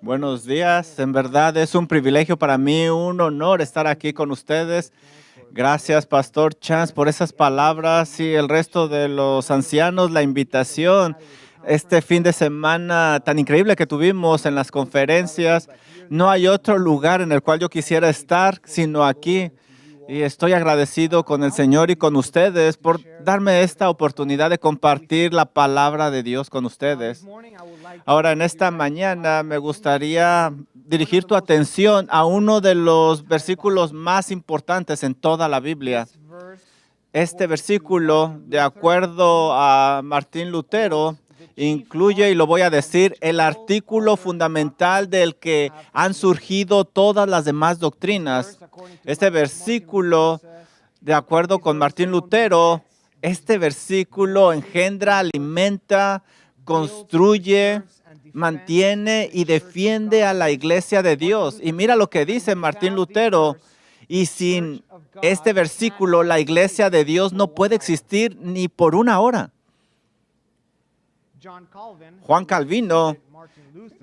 Buenos días, en verdad es un privilegio para mí, un honor estar aquí con ustedes. Gracias, Pastor Chance, por esas palabras y el resto de los ancianos, la invitación. Este fin de semana tan increíble que tuvimos en las conferencias, no hay otro lugar en el cual yo quisiera estar sino aquí. Y estoy agradecido con el Señor y con ustedes por darme esta oportunidad de compartir la palabra de Dios con ustedes. Ahora, en esta mañana me gustaría dirigir tu atención a uno de los versículos más importantes en toda la Biblia. Este versículo, de acuerdo a Martín Lutero, incluye, y lo voy a decir, el artículo fundamental del que han surgido todas las demás doctrinas. Este versículo, de acuerdo con Martín Lutero, este versículo engendra, alimenta, construye, mantiene y defiende a la iglesia de Dios. Y mira lo que dice Martín Lutero. Y sin este versículo, la iglesia de Dios no puede existir ni por una hora. Juan Calvino,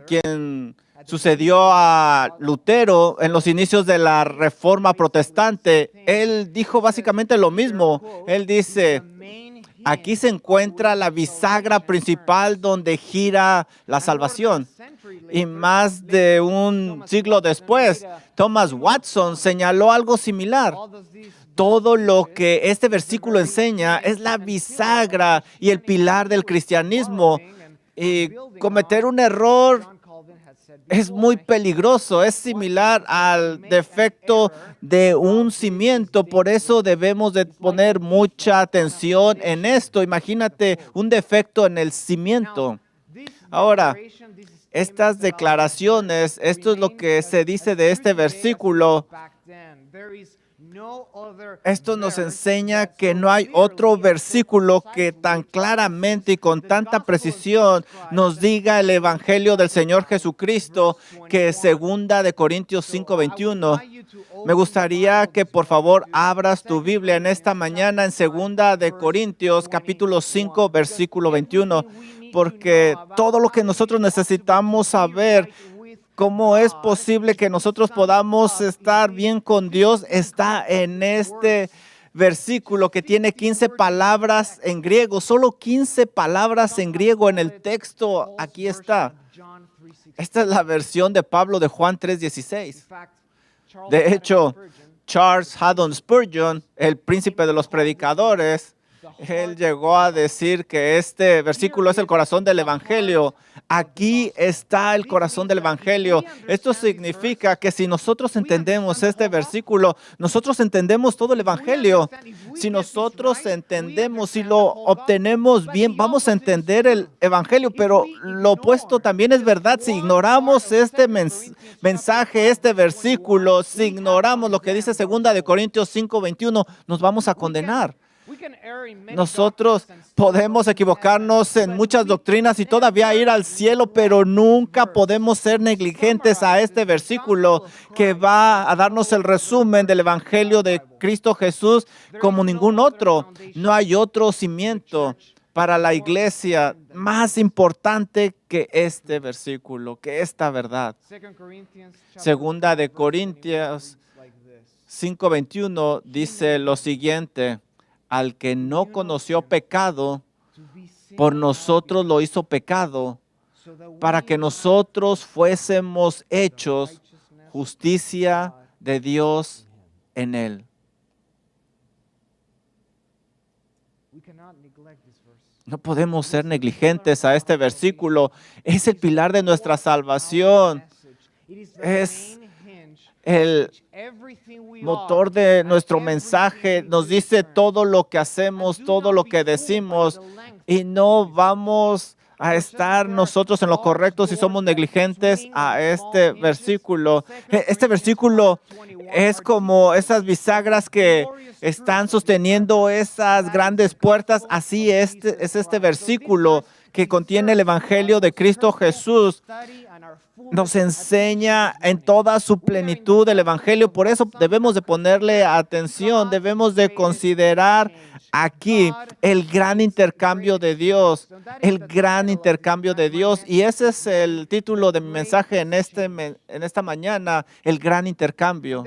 quien sucedió a Lutero en los inicios de la Reforma Protestante, él dijo básicamente lo mismo. Él dice, aquí se encuentra la bisagra principal donde gira la salvación. Y más de un siglo después, Thomas Watson señaló algo similar. Todo lo que este versículo enseña es la bisagra y el pilar del cristianismo. Y cometer un error es muy peligroso, es similar al defecto de un cimiento. Por eso debemos de poner mucha atención en esto. Imagínate un defecto en el cimiento. Ahora, estas declaraciones, esto es lo que se dice de este versículo. Esto nos enseña que no hay otro versículo que tan claramente y con tanta precisión nos diga el Evangelio del Señor Jesucristo que 2 Corintios 5:21. Me gustaría que por favor abras tu Biblia en esta mañana en 2 Corintios capítulo 5 versículo 21, porque todo lo que nosotros necesitamos saber ¿cómo es posible que nosotros podamos estar bien con Dios? Está en este versículo que tiene 15 palabras en griego, solo 15 palabras en griego en el texto. Aquí está. Esta es la versión de Pablo de Juan 3:16. De hecho, Charles Haddon Spurgeon, el príncipe de los predicadores, él llegó a decir que este versículo es el corazón del Evangelio. Aquí está el corazón del Evangelio. Esto significa que si nosotros entendemos este versículo, nosotros entendemos todo el Evangelio. Si nosotros entendemos, si lo obtenemos bien, vamos a entender el Evangelio. Pero lo opuesto también es verdad. Si ignoramos este mensaje, este versículo, si ignoramos lo que dice 2 Corintios 5:21, nos vamos a condenar. Nosotros podemos equivocarnos en muchas doctrinas y todavía ir al cielo, pero nunca podemos ser negligentes a este versículo que va a darnos el resumen del Evangelio de Cristo Jesús como ningún otro. No hay otro cimiento para la iglesia más importante que este versículo, que esta verdad. 2 Corintios 5:21 dice lo siguiente. Al que no conoció pecado, por nosotros lo hizo pecado, para que nosotros fuésemos hechos justicia de Dios en él. No podemos ser negligentes a este versículo. Es el pilar de nuestra salvación. Es el motor de nuestro mensaje, nos dice todo lo que hacemos, todo lo que decimos, y no vamos a estar nosotros en lo correcto si somos negligentes a este versículo. Este versículo es como esas bisagras que están sosteniendo esas grandes puertas. Así es este versículo que contiene el Evangelio de Cristo Jesús. nos enseña en toda su plenitud el Evangelio. Por eso debemos de ponerle atención, debemos de considerar aquí el gran intercambio de Dios, el gran intercambio de Dios. Y ese es el título de mi mensaje en esta mañana, el gran intercambio.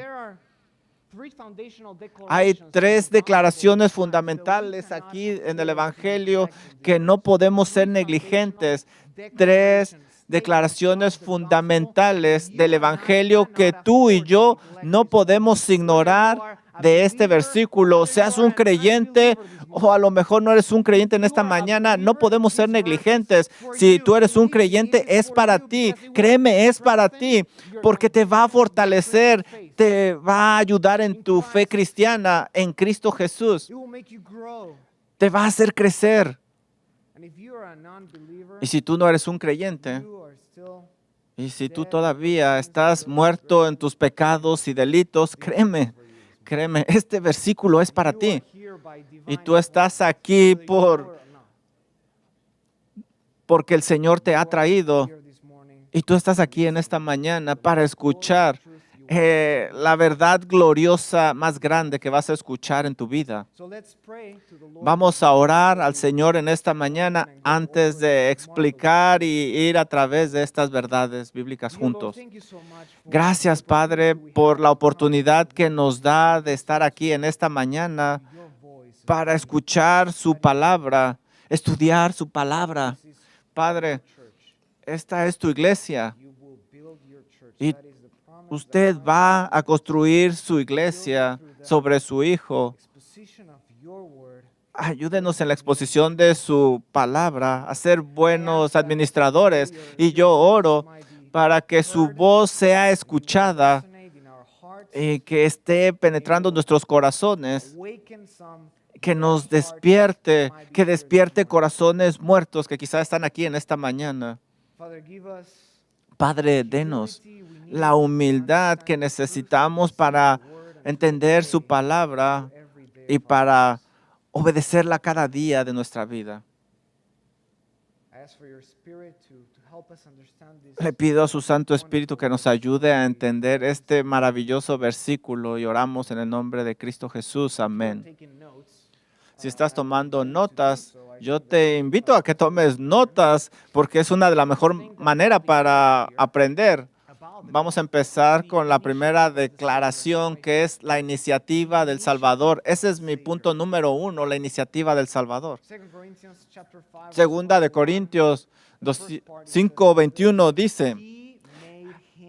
Hay tres declaraciones fundamentales aquí en el Evangelio que no podemos ser negligentes. Tres declaraciones fundamentales del Evangelio que tú y yo no podemos ignorar de este versículo. Seas un creyente o a lo mejor no eres un creyente en esta mañana, no podemos ser negligentes. Si tú eres un creyente, es para ti. Créeme, es para ti, porque te va a fortalecer, te va a ayudar en tu fe cristiana en Cristo Jesús. Te va a hacer crecer. Y si tú no eres un creyente, y si tú todavía estás muerto en tus pecados y delitos, créeme, este versículo es para ti. Y tú estás aquí porque el Señor te ha traído. Y tú estás aquí en esta mañana para escuchar la verdad gloriosa más grande que vas a escuchar en tu vida. Vamos a orar al Señor en esta mañana antes de explicar y ir a través de estas verdades bíblicas juntos. Gracias, Padre, por la oportunidad que nos da de estar aquí en esta mañana para escuchar su palabra, estudiar su palabra. Padre, esta es tu iglesia y usted va a construir su iglesia sobre su Hijo. Ayúdenos en la exposición de su palabra a ser buenos administradores. Y yo oro para que su voz sea escuchada y que esté penetrando nuestros corazones, que nos despierte, que despierte corazones muertos que quizás están aquí en esta mañana. Padre, denos la humildad que necesitamos para entender su palabra y para obedecerla cada día de nuestra vida. Le pido a su Santo Espíritu que nos ayude a entender este maravilloso versículo y oramos en el nombre de Cristo Jesús. Amén. Si estás tomando notas, yo te invito a que tomes notas porque es una de las mejores maneras para aprender. Vamos a empezar con la primera declaración, que es la iniciativa del Salvador. Ese es mi punto número 1, la iniciativa del Salvador. Segunda de Corintios 5:21 dice,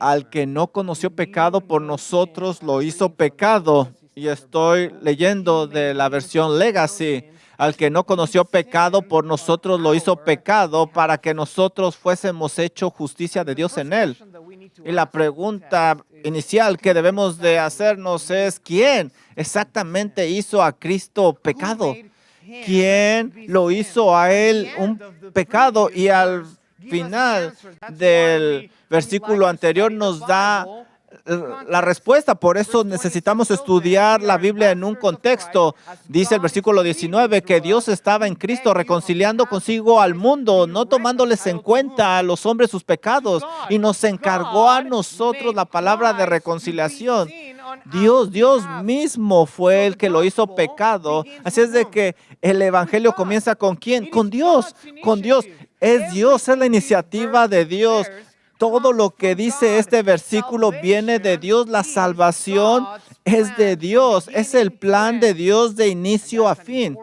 al que no conoció pecado por nosotros lo hizo pecado. Y estoy leyendo de la versión Legacy. Al que no conoció pecado por nosotros lo hizo pecado para que nosotros fuésemos hecho justicia de Dios en él. Y la pregunta inicial que debemos de hacernos es, ¿quién exactamente hizo a Cristo pecado? ¿Quién lo hizo a él un pecado? Y al final del versículo anterior nos da la respuesta. Por eso necesitamos estudiar la Biblia en un contexto. Dice el versículo 19 que Dios estaba en Cristo reconciliando consigo al mundo, no tomándoles en cuenta a los hombres sus pecados, y nos encargó a nosotros la palabra de reconciliación. Dios mismo fue el que lo hizo pecado. Así es de que el Evangelio comienza ¿con quién? Con Dios. Es Dios, es la iniciativa de Dios. Todo lo que dice este versículo viene de Dios. La salvación es de Dios. Es el plan de Dios de inicio a fin.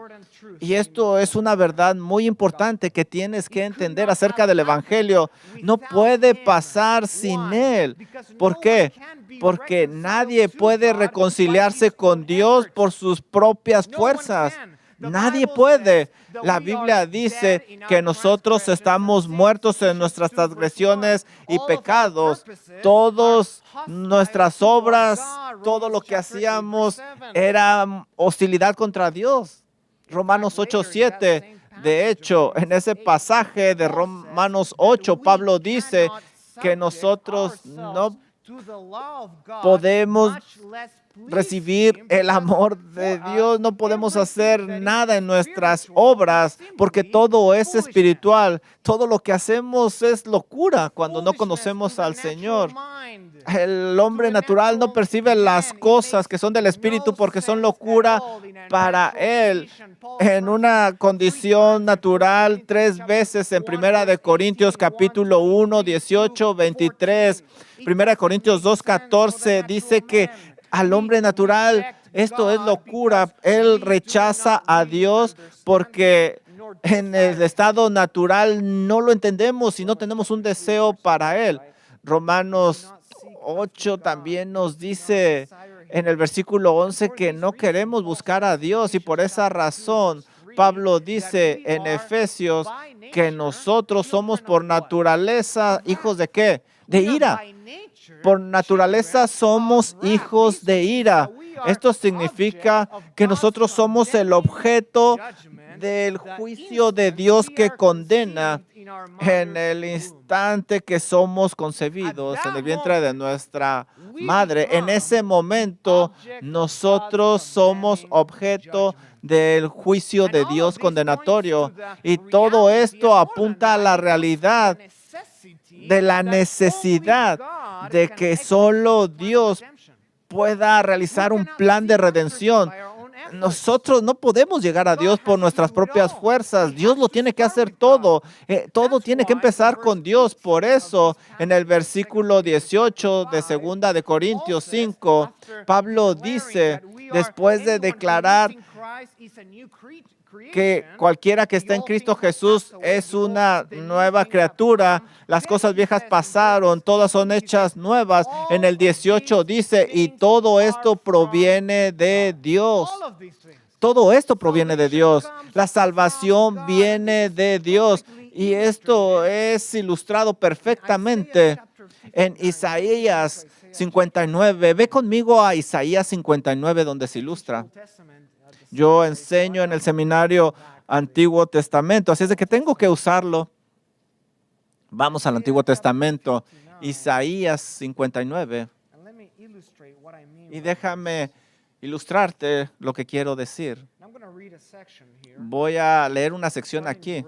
Y esto es una verdad muy importante que tienes que entender acerca del Evangelio. No puede pasar sin él. ¿Por qué? Porque nadie puede reconciliarse con Dios por sus propias fuerzas. Nadie puede. La Biblia dice que nosotros estamos muertos en nuestras transgresiones y pecados. Todas nuestras obras, todo lo que hacíamos era hostilidad contra Dios. Romanos 8:7. De hecho, en ese pasaje de Romanos 8, Pablo dice que nosotros no podemos recibir el amor de Dios. No podemos hacer nada en nuestras obras porque todo es espiritual. Todo lo que hacemos es locura cuando no conocemos al Señor. El hombre natural no percibe las cosas que son del Espíritu porque son locura para él. En una condición natural, 3 veces en 1 Corintios capítulo 1, 18, 23, 1 Corintios 2, 14, dice que al hombre natural esto es locura. Él rechaza a Dios porque en el estado natural no lo entendemos y no tenemos un deseo para Él. Romanos 8 también nos dice en el versículo 11 que no queremos buscar a Dios y por esa razón Pablo dice en Efesios que nosotros somos por naturaleza hijos ¿de qué? De ira. Por naturaleza somos hijos de ira. Esto significa que nosotros somos el objeto del juicio de Dios que condena en el instante que somos concebidos en el vientre de nuestra madre. En ese momento, nosotros somos objeto del juicio de Dios condenatorio. Y todo esto apunta a la realidad de la necesidad de que solo Dios pueda realizar un plan de redención. Nosotros no podemos llegar a Dios por nuestras propias fuerzas. Dios lo tiene que hacer todo. Todo tiene que empezar con Dios. Por eso, en el versículo 18 de 2 de Corintios 5, Pablo dice, después de declarar que cualquiera que está en Cristo Jesús es una nueva criatura. Las cosas viejas pasaron, todas son hechas nuevas. En el 18 dice, y todo esto proviene de Dios. Todo esto proviene de Dios. La salvación viene de Dios. Y esto es ilustrado perfectamente en Isaías 59. Ve conmigo a Isaías 59, donde se ilustra. Yo enseño en el seminario Antiguo Testamento, así es de que tengo que usarlo. Vamos al Antiguo Testamento, Isaías 59. Y déjame ilustrarte lo que quiero decir. Voy a leer una sección aquí,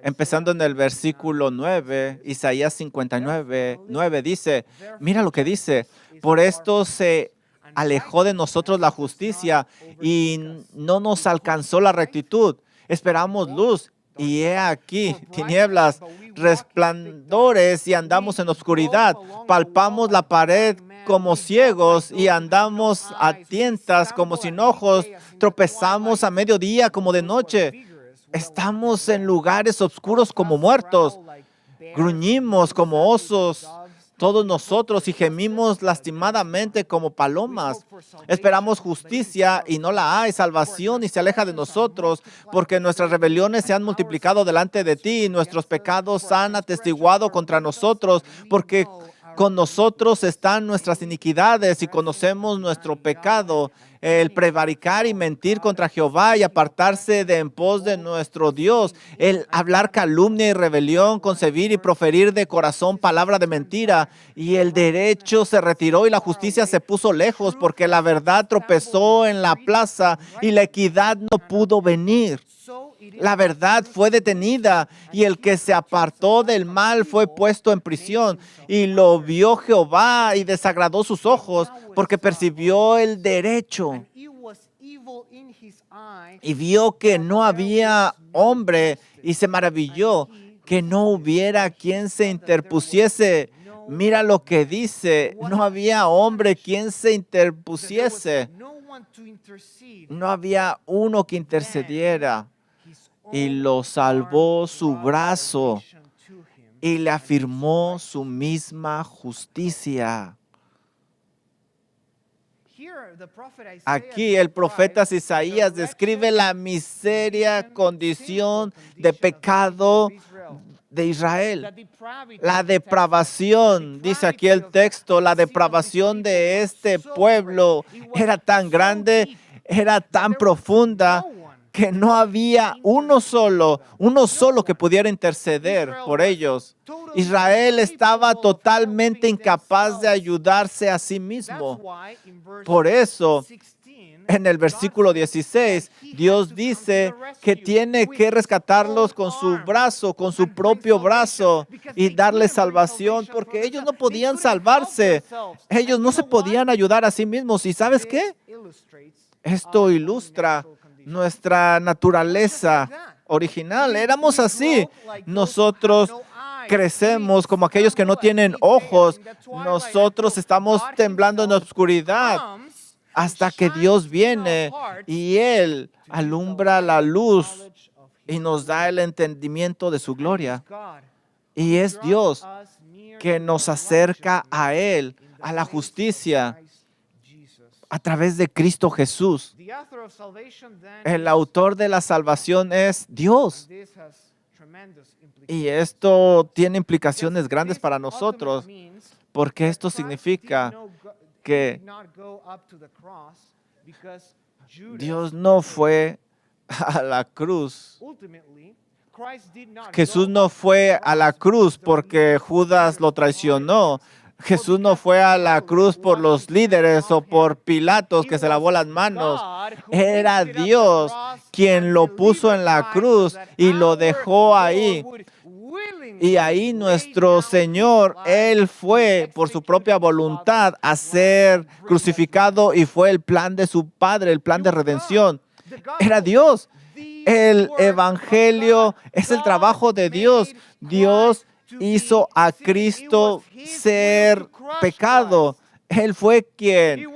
empezando en el versículo 9, Isaías 59, 9 dice, mira lo que dice, por esto se alejó de nosotros la justicia y no nos alcanzó la rectitud. Esperamos luz y he aquí tinieblas, resplandores y andamos en oscuridad. Palpamos la pared como ciegos y andamos a tientas como sin ojos. Tropezamos a mediodía como de noche. Estamos en lugares oscuros como muertos. Gruñimos como osos todos nosotros y gemimos lastimadamente como palomas. Esperamos justicia y no la hay, salvación y se aleja de nosotros, porque nuestras rebeliones se han multiplicado delante de ti y nuestros pecados han atestiguado contra nosotros, porque con nosotros están nuestras iniquidades y conocemos nuestro pecado, el prevaricar y mentir contra Jehová y apartarse de en pos de nuestro Dios, el hablar calumnia y rebelión, concebir y proferir de corazón palabra de mentira, y el derecho se retiró y la justicia se puso lejos, porque la verdad tropezó en la plaza y la equidad no pudo venir. La verdad fue detenida y el que se apartó del mal fue puesto en prisión. Y lo vio Jehová y desagradó sus ojos porque percibió el derecho. Y vio que no había hombre y se maravilló que no hubiera quien se interpusiese. Mira lo que dice, no había hombre quien se interpusiese. No había uno que intercediera. Y lo salvó su brazo y le afirmó su misma justicia. Aquí el profeta Isaías describe la miseria condición de pecado de Israel. La depravación, dice aquí el texto, la depravación de este pueblo era tan grande, era tan profunda, que no había uno solo que pudiera interceder por ellos. Israel estaba totalmente incapaz de ayudarse a sí mismo. Por eso, en el versículo 16, Dios dice que tiene que rescatarlos con su brazo, con su propio brazo, y darles salvación, porque ellos no podían salvarse. Ellos no se podían ayudar a sí mismos. ¿Y sabes qué? Esto ilustra nuestra naturaleza original. Éramos así. Nosotros crecemos como aquellos que no tienen ojos. Nosotros estamos temblando en la oscuridad hasta que Dios viene y Él alumbra la luz y nos da el entendimiento de su gloria. Y es Dios que nos acerca a Él, a la justicia, a través de Cristo Jesús. El autor de la salvación es Dios. Y esto tiene implicaciones grandes para nosotros, porque esto significa que Dios no fue a la cruz. Jesús no fue a la cruz porque Judas lo traicionó. Jesús no fue a la cruz por los líderes o por Pilatos que se lavó las manos. Era Dios quien lo puso en la cruz y lo dejó ahí. Y ahí nuestro Señor, Él fue por su propia voluntad a ser crucificado y fue el plan de su Padre, el plan de redención. Era Dios. El Evangelio es el trabajo de Dios. Dios hizo a Cristo ser pecado. Él fue quien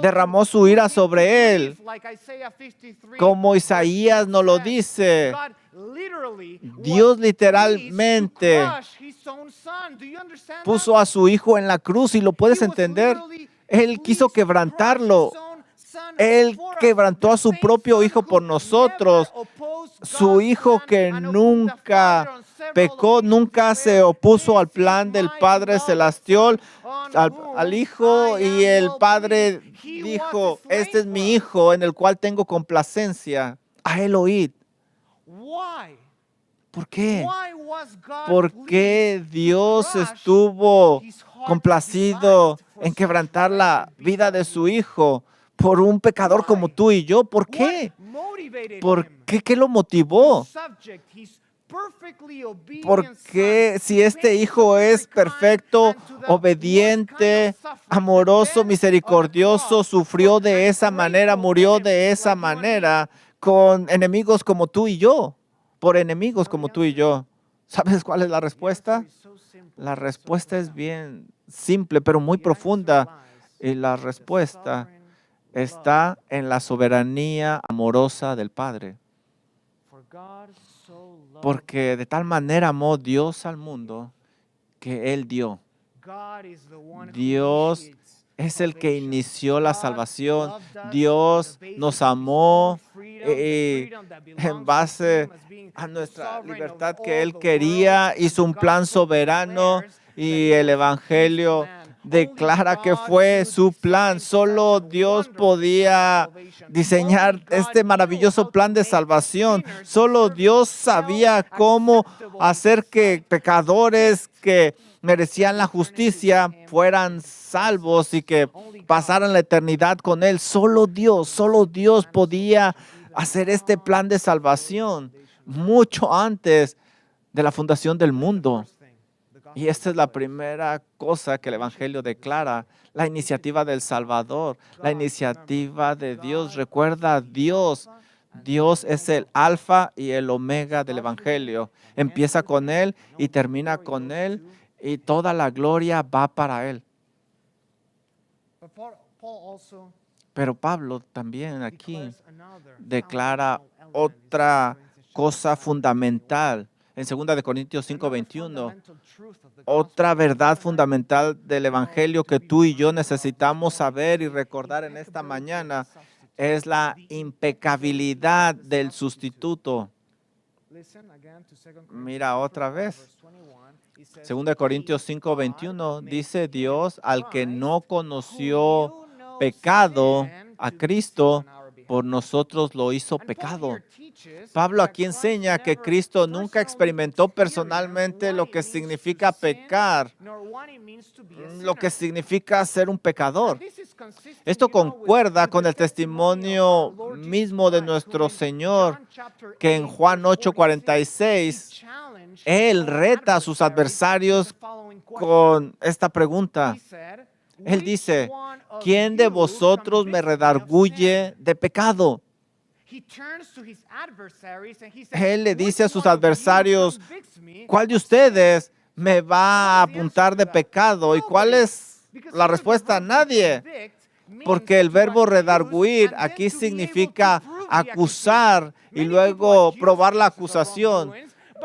derramó su ira sobre Él. Como Isaías nos lo dice, Dios literalmente puso a su Hijo en la cruz, y lo puedes entender. Él quiso quebrantarlo. Él quebrantó a su propio Hijo por nosotros. Su Hijo que nunca pecó, nunca se opuso al plan del Padre celestial, al Hijo, y el Padre dijo: este es mi Hijo en el cual tengo complacencia. A Él oíd. ¿Por qué? ¿Por qué Dios estuvo complacido en quebrantar la vida de su Hijo por un pecador como tú y yo? ¿Por qué? ¿Por qué? ¿Qué lo motivó? Porque si este Hijo es perfecto, obediente, amoroso, misericordioso, sufrió de esa manera, murió de esa manera, con enemigos como tú y yo, por enemigos como tú y yo. ¿Sabes cuál es la respuesta? La respuesta es bien simple, pero muy profunda. Y la respuesta está en la soberanía amorosa del Padre. Porque de tal manera amó Dios al mundo que Él dio. Dios es el que inició la salvación. Dios nos amó en base a nuestra libertad que Él quería. Hizo un plan soberano y el Evangelio declara que fue su plan. Solo Dios podía diseñar este maravilloso plan de salvación. Solo Dios sabía cómo hacer que pecadores que merecían la justicia fueran salvos y que pasaran la eternidad con Él. Solo Dios podía hacer este plan de salvación mucho antes de la fundación del mundo. Y esta es la primera cosa que el Evangelio declara: la iniciativa del Salvador, la iniciativa de Dios. Recuerda, Dios es el alfa y el omega del Evangelio. Empieza con Él y termina con Él, y toda la gloria va para Él. Pero Pablo también aquí declara otra cosa fundamental. En 2 Corintios 5:21, otra verdad fundamental del Evangelio que tú y yo necesitamos saber y recordar en esta mañana es la impecabilidad del sustituto. Mira otra vez. 2 Corintios 5:21 dice: Dios, al que no conoció pecado, a Cristo, por nosotros lo hizo pecado. Pablo aquí enseña que Cristo nunca experimentó personalmente lo que significa pecar, lo que significa ser un pecador. Esto concuerda con el testimonio mismo de nuestro Señor, que en Juan 8:46, Él reta a sus adversarios con esta pregunta. Él dice, ¿quién de vosotros me redarguye de pecado? Él le dice a sus adversarios, ¿cuál de ustedes me va a apuntar de pecado? ¿Y cuál es la respuesta? Nadie. Porque el verbo redarguir aquí significa acusar y luego probar la acusación.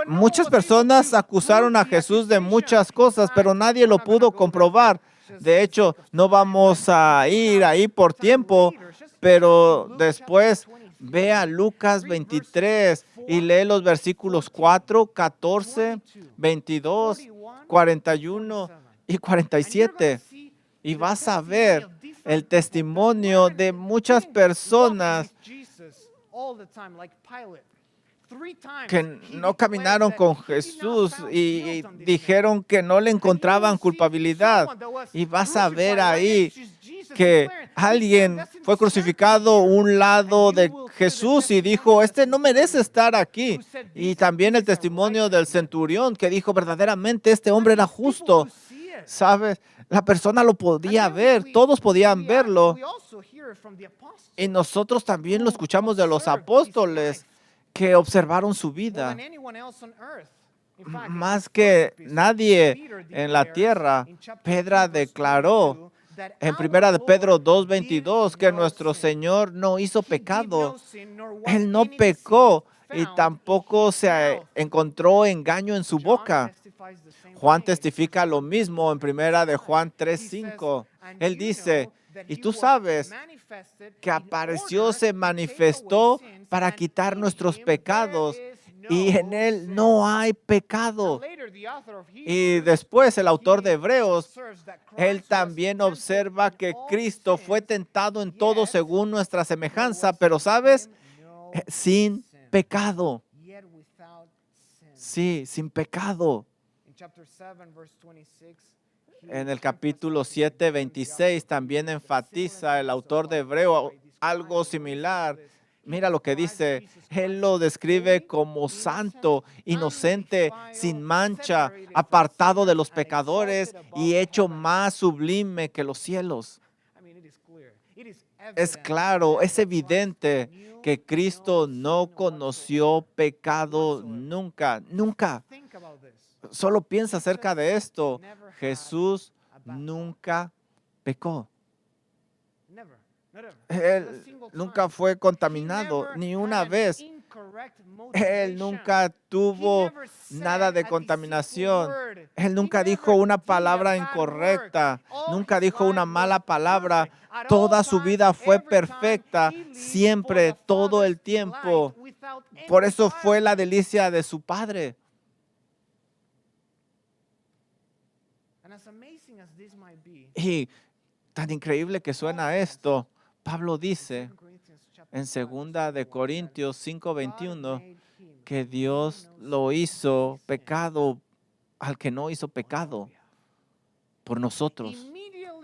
Muchas personas acusaron a Jesús de muchas cosas, pero nadie lo pudo comprobar. De hecho, no vamos a ir ahí por tiempo, pero después ve a Lucas 23 y lee los versículos 4, 14, 22, 41 y 47. Y vas a ver el testimonio de muchas personas que no caminaron con Jesús y dijeron que no le encontraban culpabilidad. Y vas a ver ahí que alguien fue crucificado a un lado de Jesús y dijo, este no merece estar aquí. Y también el testimonio del centurión que dijo, verdaderamente este hombre era justo. ¿Sabes? La persona lo podía ver, todos podían verlo. Y nosotros también lo escuchamos de los apóstoles que observaron su vida. Más que nadie en la tierra, Pedro declaró en 1 de Pedro 2:22 que nuestro Señor no hizo pecado. Él no pecó y tampoco se encontró engaño en su boca. Juan testifica lo mismo en 1 de Juan 3:5. Él dice, y tú sabes que apareció, se manifestó para quitar nuestros pecados y en Él no hay pecado. Y después el autor de Hebreos, él también observa que Cristo fue tentado en todo según nuestra semejanza, pero ¿sabes? Sin pecado. Sí, sin pecado. En el capítulo 7, 26 también enfatiza el autor de Hebreo algo similar. Mira lo que dice, él lo describe como santo, inocente, sin mancha, apartado de los pecadores y hecho más sublime que los cielos. Es claro, es evidente que Cristo no conoció pecado nunca, nunca. Solo piensa acerca de esto. Jesús nunca pecó. Él nunca fue contaminado ni una vez. Él nunca tuvo nada de contaminación. Él nunca dijo una palabra incorrecta. Nunca dijo una mala palabra. Toda su vida fue perfecta, siempre, todo el tiempo. Por eso fue la delicia de su Padre. Y tan increíble que suena esto, Pablo dice en 2 de Corintios 5:21 que Dios lo hizo pecado al que no hizo pecado por nosotros.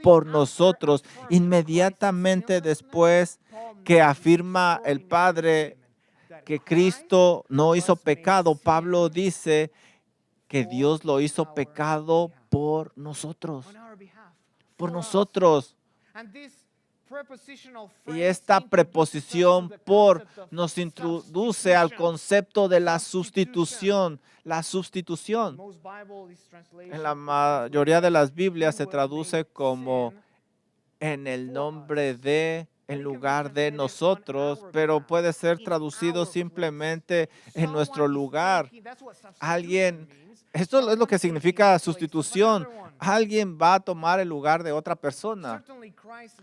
Por nosotros, inmediatamente después que afirma el Padre que Cristo no hizo pecado, Pablo dice que Dios lo hizo pecado por nosotros. Por nosotros. Y esta preposición por nos introduce al concepto de la sustitución. La sustitución. En la mayoría de las Biblias se traduce como en el nombre de, en lugar de nosotros, pero puede ser traducido simplemente en nuestro lugar. Alguien, esto es lo que significa sustitución. Alguien va a tomar el lugar de otra persona.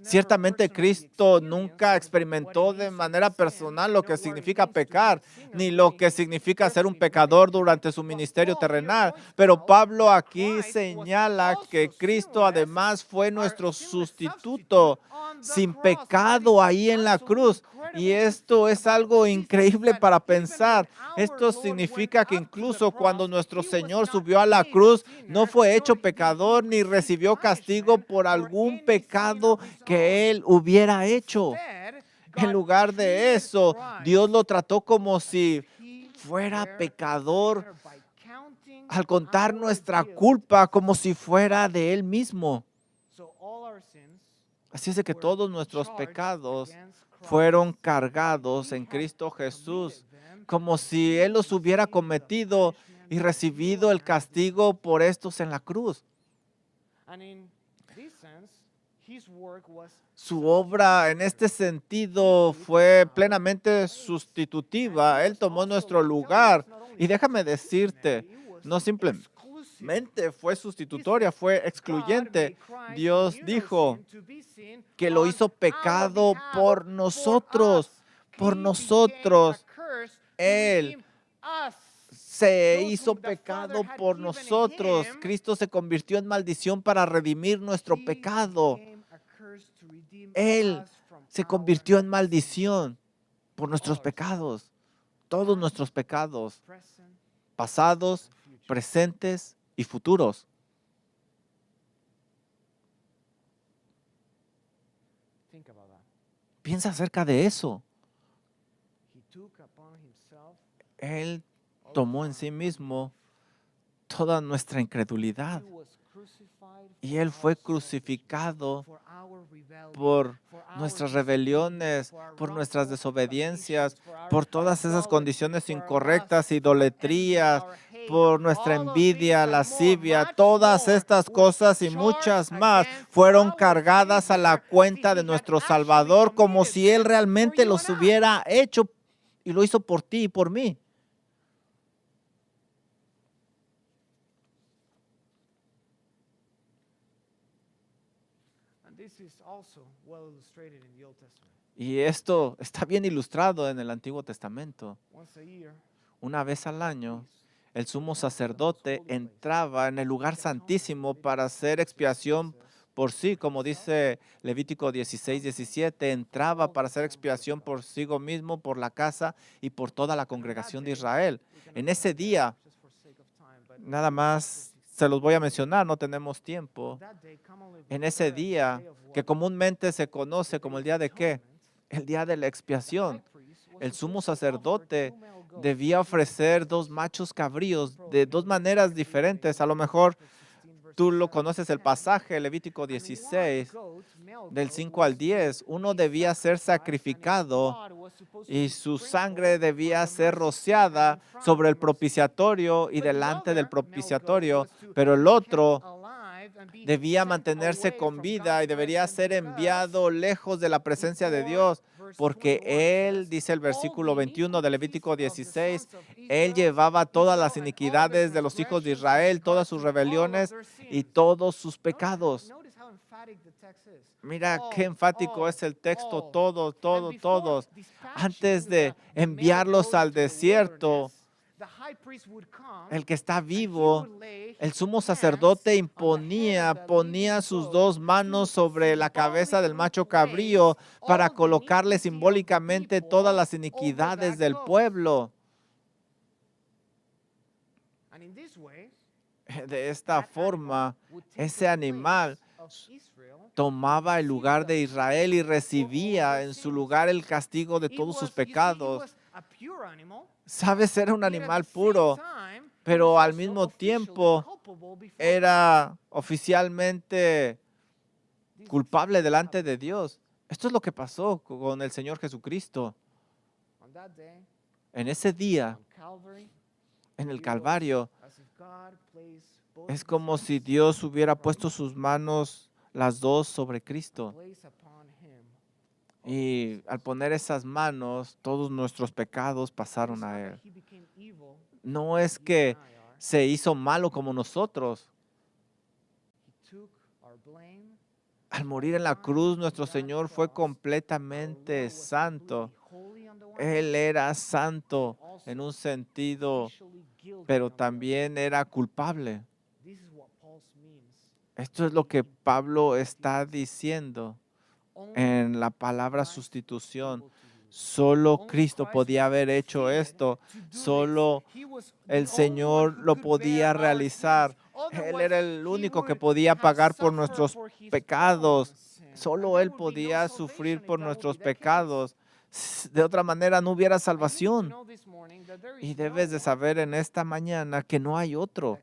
Ciertamente Cristo nunca experimentó de manera personal lo que significa pecar, ni lo que significa ser un pecador durante su ministerio terrenal. Pero Pablo aquí señala que Cristo además fue nuestro sustituto sin pecado ahí en la cruz. Y esto es algo increíble para pensar. Esto significa que incluso cuando nuestro Señor subió a la cruz, no fue hecho pecador ni recibió castigo por algún pecado que Él hubiera hecho. En lugar de eso, Dios lo trató como si fuera pecador al contar nuestra culpa como si fuera de Él mismo. Así es de que todos nuestros pecados fueron cargados en Cristo Jesús, como si Él los hubiera cometido y recibido el castigo por estos en la cruz. Su obra en este sentido fue plenamente sustitutiva. Él tomó nuestro lugar. Y déjame decirte, no simplemente fue sustitutoria, fue excluyente. Dios dijo que lo hizo pecado por nosotros, por nosotros. Él se hizo pecado por nosotros. Cristo se convirtió en maldición para redimir nuestro pecado. Él se convirtió en maldición por nuestros pecados, todos nuestros pecados, pasados, presentes y futuros. Piensa acerca de eso. Él tomó en sí mismo toda nuestra incredulidad y Él fue crucificado por nuestras rebeliones, por nuestras desobediencias, por todas esas condiciones incorrectas, idolatrías, por nuestra envidia, lascivia, todas estas cosas y muchas más fueron cargadas a la cuenta de nuestro Salvador como si Él realmente los hubiera hecho y lo hizo por ti y por mí. Y esto está bien ilustrado en el Antiguo Testamento. Una vez al año, el sumo sacerdote entraba en el lugar santísimo para hacer expiación por sí, como dice Levítico 16:17, entraba para hacer expiación por sí mismo, por la casa y por toda la congregación de Israel. En ese día, nada más se los voy a mencionar, no tenemos tiempo. En ese día, que comúnmente se conoce como el día de ¿qué? El día de la expiación. El sumo sacerdote debía ofrecer 2 machos cabríos de 2 maneras diferentes. A lo mejor tú lo conoces el pasaje, Levítico 16, del 5 al 10. Uno debía ser sacrificado y su sangre debía ser rociada sobre el propiciatorio y delante del propiciatorio, pero el otro debía mantenerse con vida y debería ser enviado lejos de la presencia de Dios, porque Él, dice el versículo 21 de Levítico 16, Él llevaba todas las iniquidades de los hijos de Israel, todas sus rebeliones y todos sus pecados. Mira qué enfático es el texto, todos, todos, todos. Antes de enviarlos al desierto, el que está vivo, el sumo sacerdote ponía sus 2 manos sobre la cabeza del macho cabrío para colocarle simbólicamente todas las iniquidades del pueblo. De esta forma, ese animal tomaba el lugar de Israel y recibía en su lugar el castigo de todos sus pecados. Sabes, era un animal puro, pero al mismo tiempo era oficialmente culpable delante de Dios. Esto es lo que pasó con el Señor Jesucristo. En ese día, en el Calvario, es como si Dios hubiera puesto sus manos, las 2, sobre Cristo. Y al poner esas manos, todos nuestros pecados pasaron a Él. No es que se hizo malo como nosotros. Al morir en la cruz, nuestro Señor fue completamente santo. Él era santo en un sentido, pero también era culpable. Esto es lo que Pablo está diciendo en la palabra sustitución. Solo Cristo podía haber hecho esto. Solo el Señor lo podía realizar. Él era el único que podía pagar por nuestros pecados. Solo Él podía sufrir por nuestros pecados. De otra manera no hubiera salvación. Y debes de saber en esta mañana que no hay otro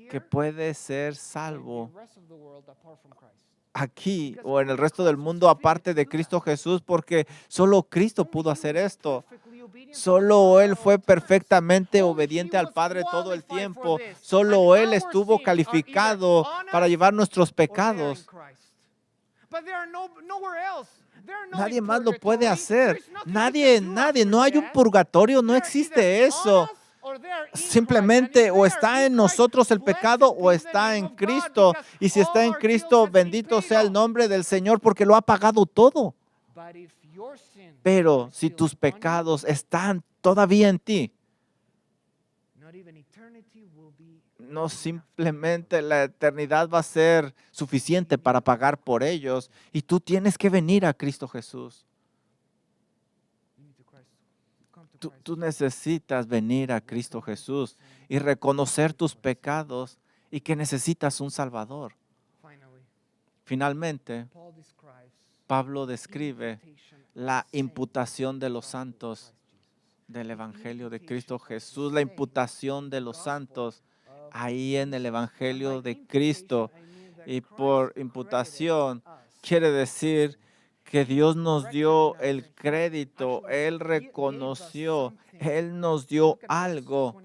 que puede ser salvo aquí o en el resto del mundo aparte de Cristo Jesús, porque solo Cristo pudo hacer esto. Solo Él fue perfectamente obediente al Padre todo el tiempo. Solo Él estuvo calificado para llevar nuestros pecados. Nadie más lo puede hacer. Nadie, no hay un purgatorio, no existe eso. Simplemente o está en nosotros el pecado o está en Cristo. Y si está en Cristo, bendito sea el nombre del Señor porque lo ha pagado todo. Pero si tus pecados están todavía en ti, no simplemente la eternidad va a ser suficiente para pagar por ellos. Y tú tienes que venir a Cristo Jesús. Tú necesitas venir a Cristo Jesús y reconocer tus pecados y que necesitas un Salvador. Finalmente, Pablo describe la imputación de los santos del Evangelio de Cristo Jesús, la imputación de los santos ahí en el Evangelio de Cristo. Y por imputación quiere decir que Dios nos dio el crédito, Él reconoció, Él nos dio algo.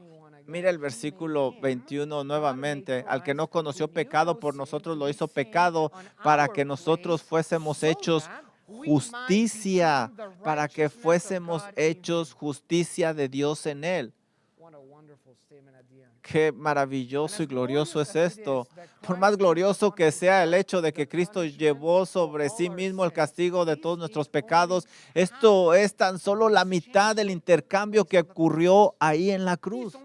Mira el versículo 21 nuevamente. Al que no conoció pecado, por nosotros lo hizo pecado, para que nosotros fuésemos hechos justicia, para que fuésemos hechos justicia de Dios en Él. Qué maravilloso y glorioso es esto. Por más glorioso que sea el hecho de que Cristo llevó sobre sí mismo el castigo de todos nuestros pecados, esto es tan solo la mitad del intercambio que ocurrió ahí en la cruz.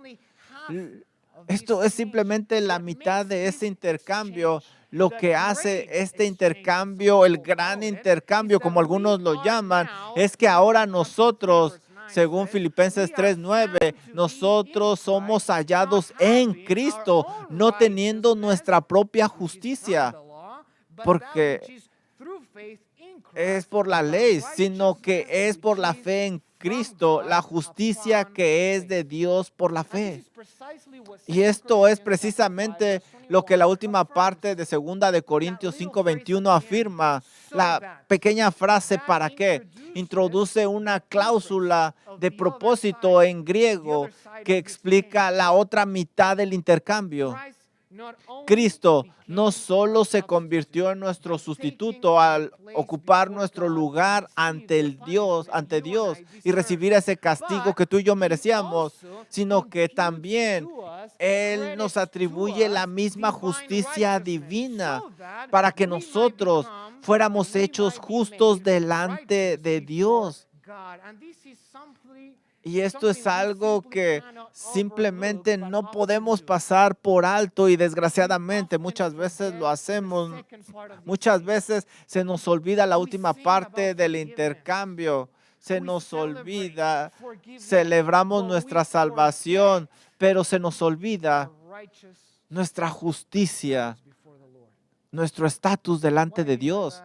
Esto es simplemente la mitad de ese intercambio. Lo que hace este intercambio, el gran intercambio, como algunos lo llaman, es que ahora nosotros, según Filipenses 3:9, nosotros somos hallados en Cristo, no teniendo nuestra propia justicia, porque es por la ley, sino que es por la fe en Cristo, la justicia que es de Dios por la fe. Y esto es precisamente lo que la última parte de 2 de Corintios 5:21 afirma. La pequeña frase ¿para qué? Introduce una cláusula de propósito en griego que explica la otra mitad del intercambio. Cristo no solo se convirtió en nuestro sustituto al ocupar nuestro lugar ante Dios y recibir ese castigo que tú y yo merecíamos, sino que también Él nos atribuye la misma justicia divina para que nosotros fuéramos hechos justos delante de Dios. Y esto es algo que simplemente no podemos pasar por alto y desgraciadamente muchas veces lo hacemos. Muchas veces se nos olvida la última parte del intercambio. Se nos olvida, celebramos nuestra salvación, pero se nos olvida nuestra justicia, nuestro estatus delante de Dios.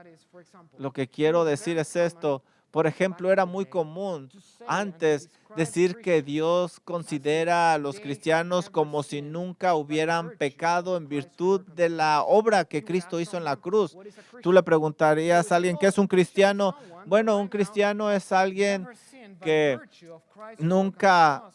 Lo que quiero decir es esto. Por ejemplo, era muy común antes decir que Dios considera a los cristianos como si nunca hubieran pecado en virtud de la obra que Cristo hizo en la cruz. Tú le preguntarías a alguien ¿qué es un cristiano? Bueno, un cristiano es alguien que nunca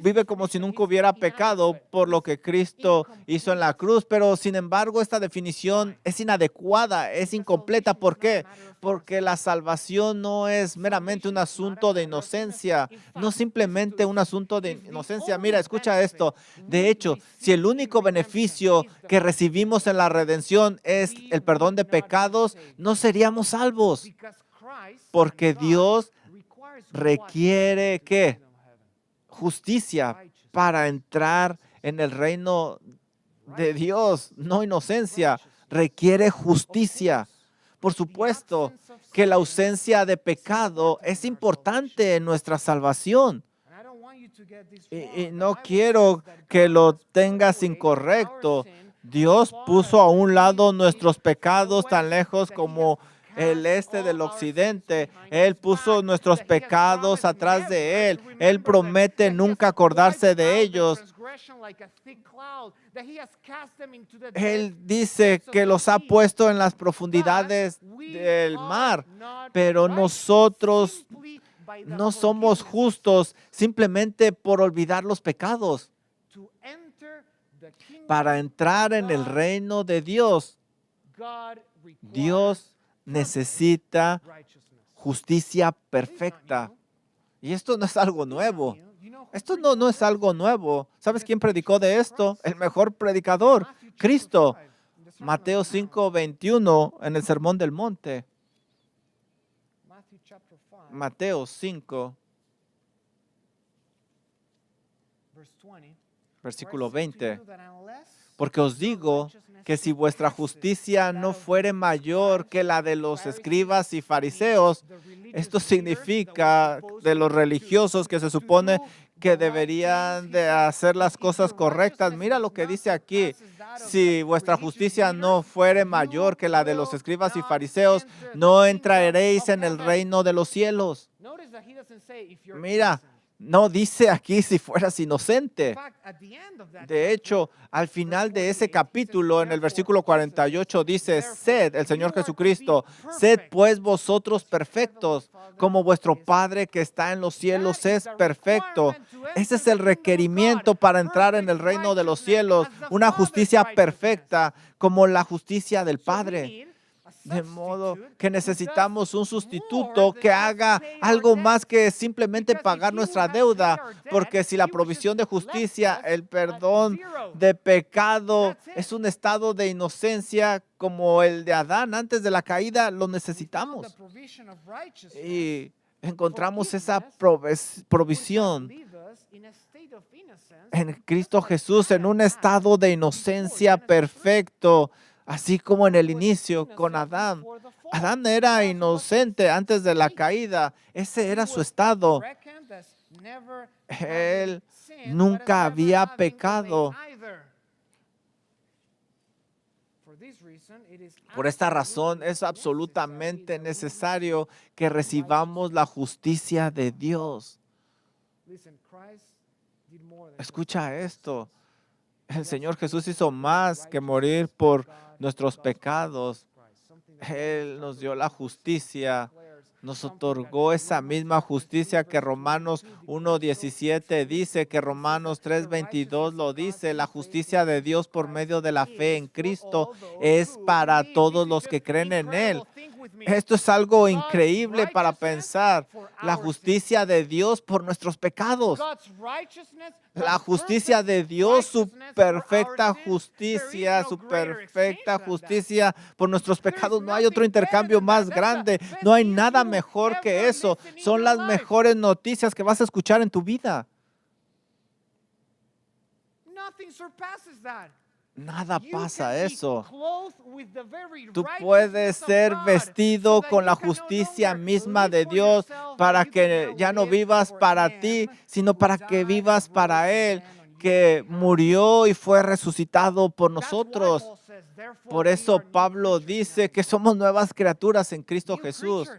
vive como si nunca hubiera pecado por lo que Cristo hizo en la cruz, pero sin embargo esta definición es inadecuada, es incompleta. ¿Por qué? Porque la salvación no es meramente un asunto de inocencia, no simplemente un asunto de inocencia. Mira, escucha esto. De hecho, si el único beneficio que recibimos en la redención es el perdón de pecados, no seríamos salvos, porque Dios requiere ¿qué? Justicia para entrar en el reino de Dios, no inocencia, requiere justicia. Por supuesto que la ausencia de pecado es importante en nuestra salvación. Y no quiero que lo tengas incorrecto. Dios puso a un lado nuestros pecados tan lejos como el este del occidente. Él puso nuestros pecados atrás de Él. Él promete nunca acordarse de ellos. Él dice que los ha puesto en las profundidades del mar, pero nosotros no somos justos simplemente por olvidar los pecados. Para entrar en el reino de Dios, Dios necesita justicia perfecta. Y esto no es algo nuevo. Esto no es algo nuevo. ¿Sabes quién predicó de esto? El mejor predicador, Cristo. Mateo 5:21 en el Sermón del Monte. Mateo 5, versículo 20. Porque os digo que si vuestra justicia no fuere mayor que la de los escribas y fariseos, esto significa de los religiosos que se supone que deberían de hacer las cosas correctas. Mira lo que dice aquí. Si vuestra justicia no fuere mayor que la de los escribas y fariseos, no entraréis en el reino de los cielos. Mira, no dice aquí si fueras inocente. De hecho, al final de ese capítulo, en el versículo 48, dice, sed, el Señor Jesucristo, sed pues vosotros perfectos, como vuestro Padre que está en los cielos es perfecto. Ese es el requerimiento para entrar en el reino de los cielos, una justicia perfecta, como la justicia del Padre. De modo que necesitamos un sustituto que haga algo más que simplemente pagar nuestra deuda, porque si la provisión de justicia, el perdón de pecado es un estado de inocencia como el de Adán antes de la caída, lo necesitamos. Y encontramos esa provisión en Cristo Jesús en un estado de inocencia perfecto. Así como en el inicio con Adán. Adán era inocente antes de la caída. Ese era su estado. Él nunca había pecado. Por esta razón es absolutamente necesario que recibamos la justicia de Dios. Escucha esto. El Señor Jesús hizo más que morir por nuestros pecados. Él nos dio la justicia, nos otorgó esa misma justicia que Romanos 1:17 dice, que Romanos 3:22 lo dice. La justicia de Dios por medio de la fe en Cristo es para todos los que creen en Él. Esto es algo increíble para pensar. La justicia de Dios por nuestros pecados. La justicia de Dios, su perfecta justicia por nuestros pecados. No hay otro intercambio más grande. No hay nada mejor que eso. Son las mejores noticias que vas a escuchar en tu vida. Nada pasa eso. Tú puedes ser vestido con la justicia misma de Dios para que ya no vivas para ti, sino para que vivas para Él, que murió y fue resucitado por nosotros. Por eso Pablo dice que somos nuevas criaturas en Cristo Jesús.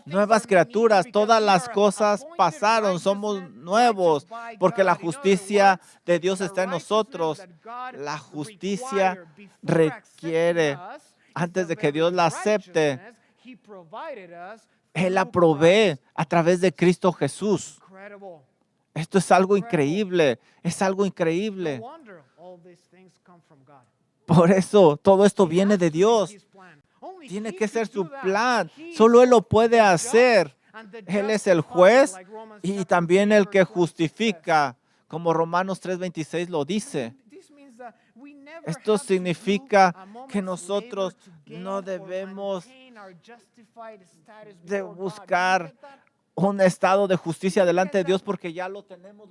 Nuevas criaturas, todas las cosas pasaron, somos nuevos, porque la justicia de Dios está en nosotros. La justicia requiere, antes de que Dios la acepte, Él la provee a través de Cristo Jesús. Esto es algo increíble, es algo increíble. Por eso todo esto viene de Dios. Tiene que ser su plan. Solo Él lo puede hacer. Él es el juez y también el que justifica, como Romanos 3:26 lo dice. Esto significa que nosotros no debemos de buscar un estado de justicia delante de Dios porque ya lo tenemos.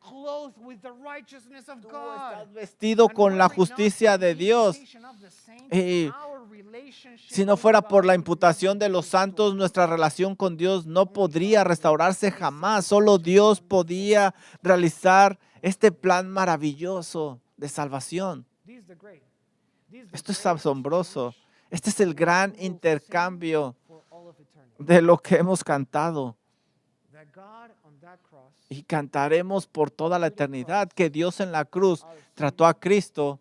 clothed with the righteousness of Tú God. estás vestido And con were la it not justicia for the de Dios. imputation of the saints, Y our relationship si no with fuera por God la would imputación never de be los santos, restored. nuestra relación con Dios no Only podría God could restaurarse replace jamás. the Solo righteous Dios one before. podía realizar este plan maravilloso de salvación. This is the great. This is the Esto es great asombroso. exchange Este es el that gran we will intercambio sing for all of eternity. de lo que hemos cantado. That God on that cross Y cantaremos por toda la eternidad que Dios en la cruz trató a Cristo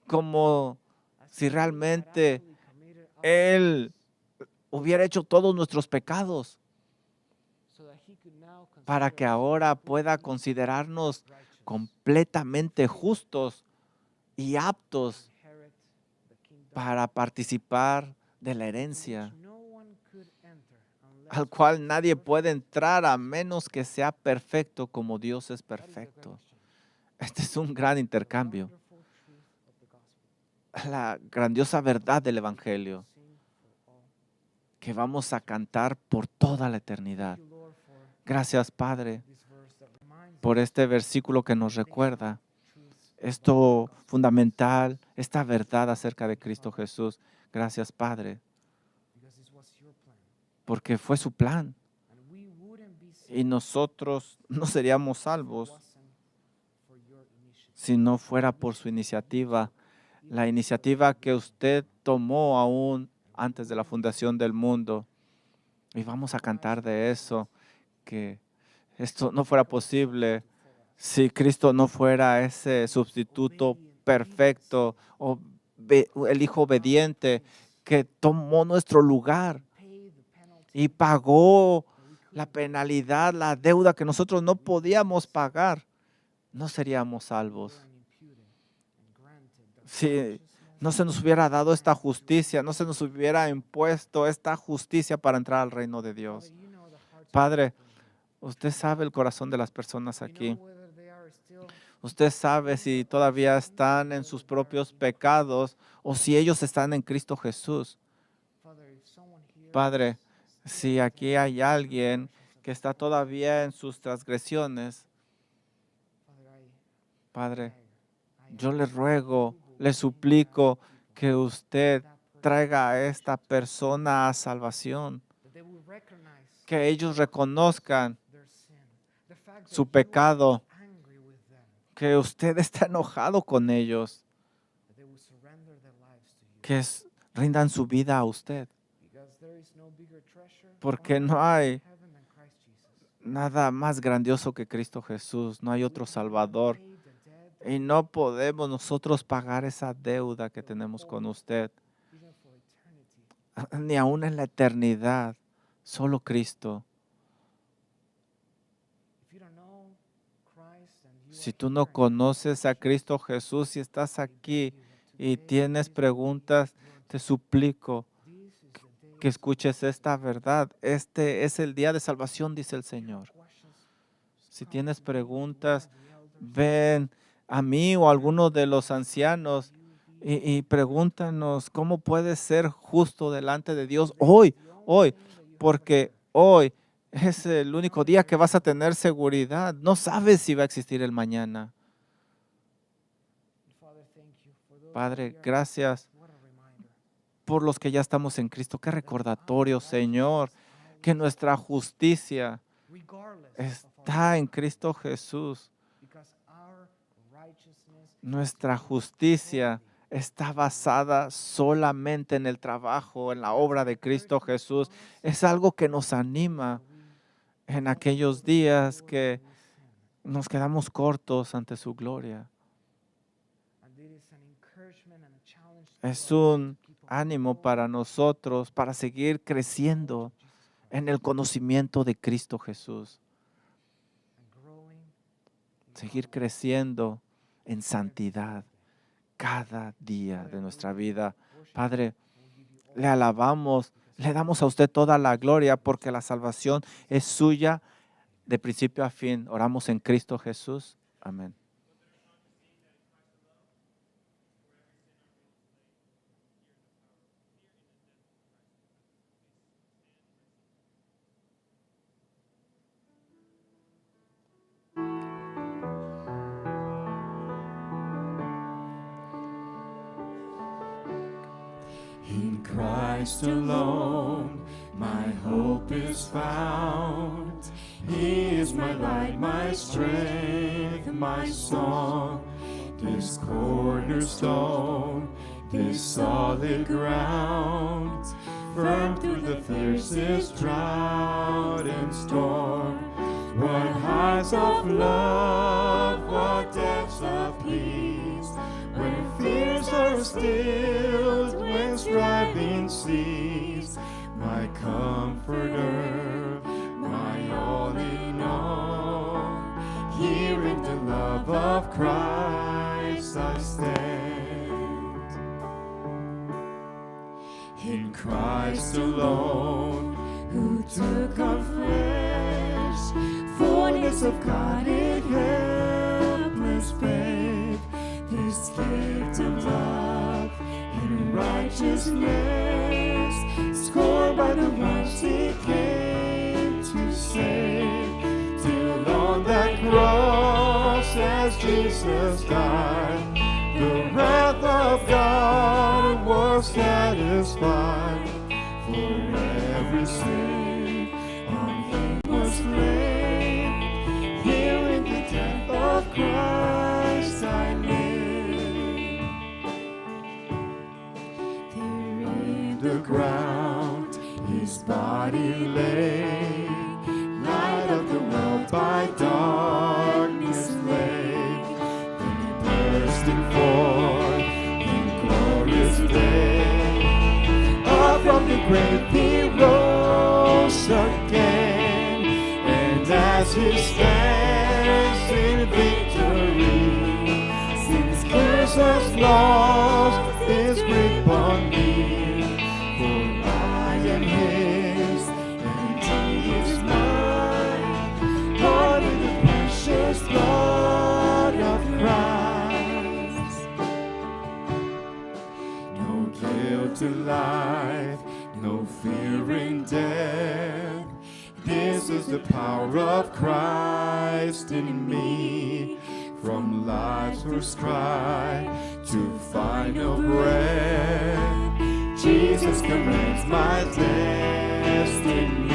como si realmente Él hubiera hecho todos nuestros pecados, para que ahora pueda considerarnos completamente justos y aptos para participar de la herencia, al cual nadie puede entrar a menos que sea perfecto como Dios es perfecto. Este es un gran intercambio. La grandiosa verdad del Evangelio que vamos a cantar por toda la eternidad. Gracias, Padre, por este versículo que nos recuerda esto fundamental, esta verdad acerca de Cristo Jesús. Gracias, Padre, porque fue su plan y nosotros no seríamos salvos si no fuera por su iniciativa, la iniciativa que usted tomó aún antes de la fundación del mundo. Y vamos a cantar de eso, que esto no fuera posible si Cristo no fuera ese sustituto perfecto, o el Hijo obediente que tomó nuestro lugar y pagó la penalidad, la deuda que nosotros no podíamos pagar. No seríamos salvos si no se nos hubiera dado esta justicia, no se nos hubiera impuesto esta justicia para entrar al reino de Dios. Padre, usted sabe el corazón de las personas aquí. Usted sabe si todavía están en sus propios pecados o si ellos están en Cristo Jesús. Padre, si aquí hay alguien que está todavía en sus transgresiones, Padre, yo le ruego, le suplico que usted traiga a esta persona a salvación, que ellos reconozcan su pecado, que usted está enojado con ellos, que rindan su vida a usted, porque no hay nada más grandioso que Cristo Jesús, no hay otro Salvador. Y no podemos nosotros pagar esa deuda que tenemos con usted, ni aún en la eternidad, solo Cristo. Si tú no conoces a Cristo Jesús y estás aquí y tienes preguntas, te suplico que escuches esta verdad. Este es el día de salvación, dice el Señor. Si tienes preguntas, ven a mí o a alguno de los ancianos y pregúntanos cómo puedes ser justo delante de Dios hoy, porque hoy es el único día que vas a tener seguridad. No sabes si va a existir el mañana. Padre, gracias por los que ya estamos en Cristo. Qué recordatorio, Señor, que nuestra justicia está en Cristo Jesús. Nuestra justicia está basada solamente en el trabajo, en la obra de Cristo Jesús. Es algo que nos anima en aquellos días que nos quedamos cortos ante su gloria. Es un ánimo para nosotros para seguir creciendo en el conocimiento de Cristo Jesús. Seguir creciendo en santidad cada día de nuestra vida. Padre, le alabamos, le damos a usted toda la gloria porque la salvación es suya de principio a fin. Oramos en Cristo Jesús. Amén. In Christ alone, my hope is found. He is my light, my strength, my song. This cornerstone, this solid ground, firm through the fiercest drought and storm. What heights of love, what depths of peace, when fears are stilled, when striving cease. My comforter, my all in all, here in the love of Christ I stand. In Christ alone, who took on flesh, fullness of God in helpless babe, this gift of love and righteousness, scorned by the ones He came to save. Till on that cross, as Jesus died, the wrath of God was satisfied. For every sin on Him was laid. Here in the death of Christ I live. There in the ground His body lay, light of the world by darkness laid. Then He bursting forth in glorious day, up from the grave He rose again. And as He stands in victory, sin's curse has lost its grip on me. For I am His, and He is mine, bought in the precious blood of Christ. No guilt in life, no fear in death. This is the power of Christ in me. From life's first cry to final breath, Jesus commands my destiny.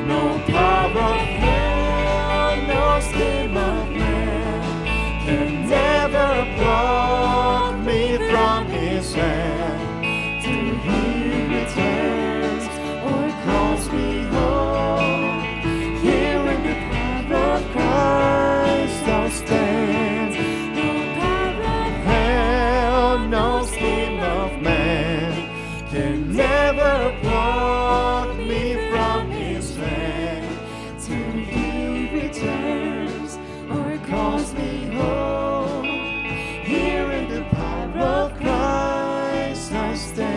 No power of hell, no scheme of man can never pluck me from His hand. Till He returns or calls me home, here in the power of Christ I'll stand. No power of hell, no scheme of man can never pluck me from His hand. Till He returns or calls me home, here in the power of Christ I stand.